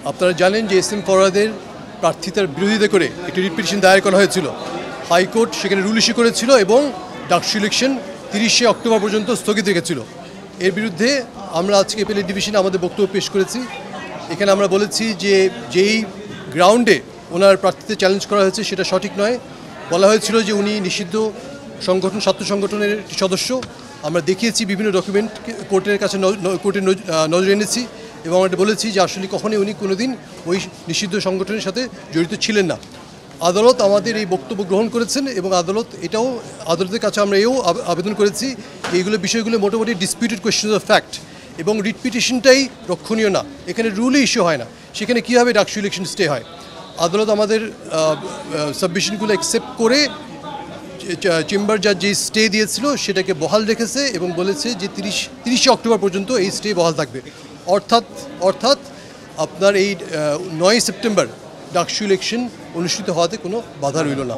আপনারা জানেন যে এস এম ফরহাদের প্রার্থিতার বিরোধিতা করে একটি রিট পিটিশন দায়ের করা হয়েছিল। হাইকোর্ট সেখানে রুল ইস্যু করেছিল এবং ডাকসু ইলেকশন 30শে অক্টোবর পর্যন্ত স্থগিত রেখেছিল। এর বিরুদ্ধে আমরা আজকে অ্যাপেলেট ডিভিশনে আমাদের বক্তব্য পেশ করেছি। এখানে আমরা বলেছি যে যেই গ্রাউন্ডে ওনার প্রার্থীতে চ্যালেঞ্জ করা হয়েছে সেটা সঠিক নয়। বলা হয়েছিল যে উনি নিষিদ্ধ সংগঠন, ছাত্র সংগঠনের একটি সদস্য। আমরা দেখিয়েছি বিভিন্ন ডকুমেন্ট কোর্টের কাছে, কোর্টের নজরে এনেছি এবং আমরা বলেছি যে আসলে কখনোই উনি কোনোদিন ওই নিষিদ্ধ সংগঠনের সাথে জড়িত ছিলেন না। আদালত আমাদের এই বক্তব্য গ্রহণ করেছেন এবং আদালতের কাছে আমরা আবেদন করেছি এইগুলো বিষয়গুলো মোটামুটি ডিসপিউটেড কোয়েশ্চেনস অফ ফ্যাক্ট এবং রিট পিটিশনটাই রক্ষণীয় না। এখানে রুলই ইস্যু হয় না, সেখানে কীভাবে ডাকসু ইলেকশন স্টে হয়। আদালত আমাদের সাবমিশনগুলো অ্যাকসেপ্ট করে চেম্বার জাজ যে স্টে দিয়েছিল সেটাকে বহাল রেখেছে এবং বলেছে যে 30শে অক্টোবর পর্যন্ত এই স্টে বহাল থাকবে। অর্থাৎ আপনার এই 9 সেপ্টেম্বর ডাকসু ইলেকশন অনুষ্ঠিত হওয়াতে কোনো বাধা রইল না।